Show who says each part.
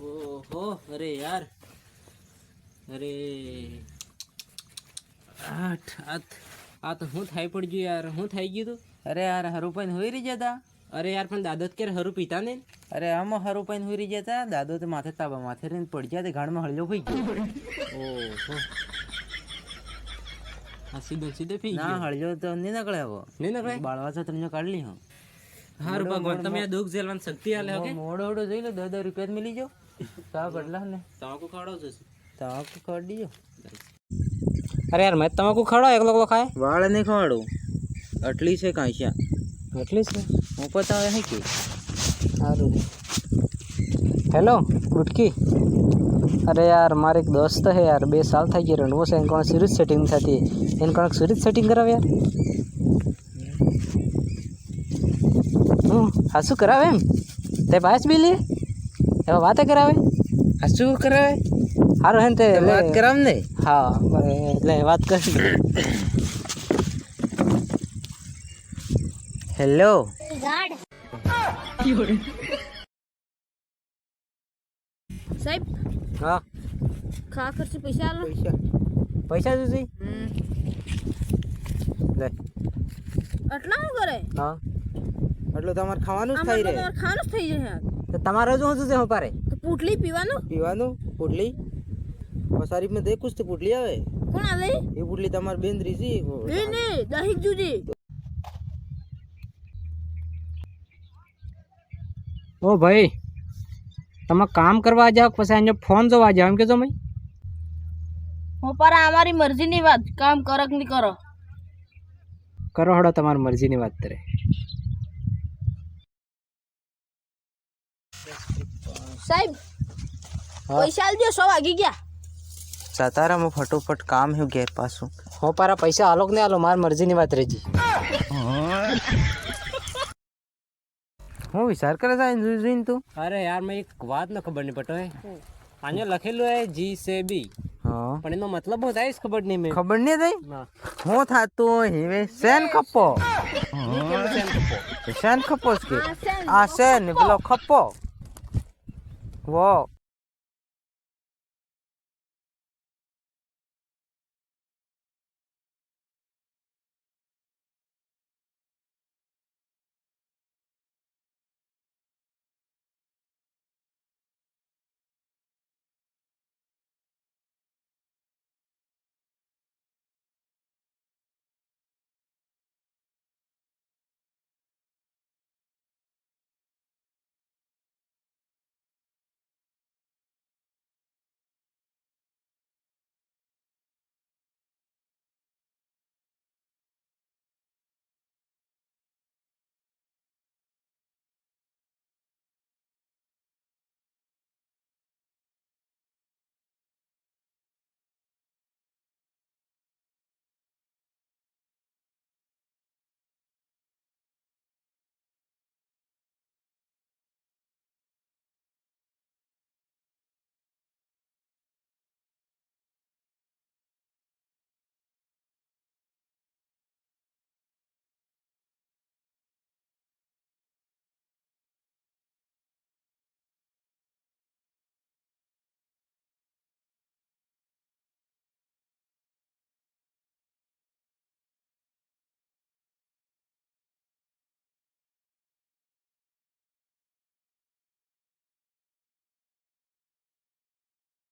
Speaker 1: ओहो अरे यार अरे आठ आठ आ तो હું થાય પડ્યું યાર હું થઈ ગયું તું
Speaker 2: અરે યાર હરુપાઈને હોઈ રહી જતા.
Speaker 1: અરે યાર પણ દાદો કે હરું પીતા ને
Speaker 2: અરે આમાં હરુપાઈને હોઈ રહી જતા. દાદો તો માથે તાબા માથે રહીને પડી ગયા. ગાડમાં હળજો હોઈ ગયો.
Speaker 1: ઓહો આ સીધે પી
Speaker 2: ના
Speaker 1: ગયો
Speaker 2: હળજો તો નહીં નકળે હવે.
Speaker 1: નહીં ને ભાઈ
Speaker 2: બાળવા છો તમે કાઢ લી.
Speaker 1: હારું ભગવાન તમે આ દુઃખ ઝેલવાની શક્તિ આલે હો કે
Speaker 2: મોડો જોઈ લો 10 રૂપિયા મિલી જાઓ. સાવ કેટલા ને
Speaker 1: તમાકુ ખવડાવજો
Speaker 2: તાક કાઢ દીજો.
Speaker 1: અરે યાર મેં તમાકુ ખવડાવ એકલો એકલો ખાય
Speaker 2: વાળ નહીં ખવાડું. આટલી છે કાંઈ
Speaker 1: એટલી છે
Speaker 2: હું પતાવે હે કે
Speaker 1: સારું હેલો ગુટકી અરે યાર મારે એક દોસ્ત હે યાર 2 સાલ થઈ ગયા રણવો છે એને કોણ સિરીઝ સેટિંગ થતી એને કોણ સિરીઝ સેટિંગ કરાવે યાર હા શું કરાવે એમ તે પાસ બી લે એવા વાતે કરાવે
Speaker 2: આ શું કરાવે?
Speaker 1: સારું હે ને તે
Speaker 2: વાત કરાવ ને.
Speaker 1: હા એટલે વાત કરી
Speaker 2: હેલો
Speaker 3: સાહેબ
Speaker 1: હા
Speaker 3: ખા ખર્ચે પૈસા આલો
Speaker 1: પૈસા જોઈ લે
Speaker 3: આટલા શું કરે
Speaker 1: હા
Speaker 2: એટલે તમારે ખાવાનું જ
Speaker 3: આમાં
Speaker 2: થઈ
Speaker 3: તો
Speaker 2: રહે.
Speaker 3: તમારે ખાવાનું જ થઈ જશે
Speaker 1: તો તમારે જો શું છે હું પારે
Speaker 3: તો પૂટલી પીવાનું
Speaker 2: પીવાનું પુડલી પસારી માં દેખું તો પુડલી આવે.
Speaker 3: કોણ આલે
Speaker 2: એ પુડલી તમારી બેન રીસી
Speaker 3: એ ને દહિક જુજી
Speaker 1: ઓ ભાઈ તમે કામ કરવા જાઓ પછી અહીંયા ફોન જોવા જાઓ એમ કેજો મેં
Speaker 3: હું પર અમારી મરજીની વાત કામ કરક ની કરો
Speaker 1: કરો હડો તમારી મરજીની વાત કરે
Speaker 3: સાહેબ પૈસા આલજો 100 વાગી ગયા.
Speaker 2: સાતારામાં ફટોફટ કામ હે ઘેર પાછું.
Speaker 1: હું પારા પૈસા આલો કે નહીં આલો મારી મરજીની વાત રેજી
Speaker 2: હું વિચાર કરે છે જોઈને તું.
Speaker 1: અરે યાર મેં એક વાત ન ખબર નહીં પટો આને લખેલું હે GCB
Speaker 2: હા
Speaker 1: પણ એનો મતલબ હું થાય ખબર નહીં મેં
Speaker 2: ખબર નહીં થઈ
Speaker 1: ના
Speaker 2: હું થાતું હિવે સેન ખપ્પો સેન ખપ્પો કે આ સેન પેલો ખપ્પો વો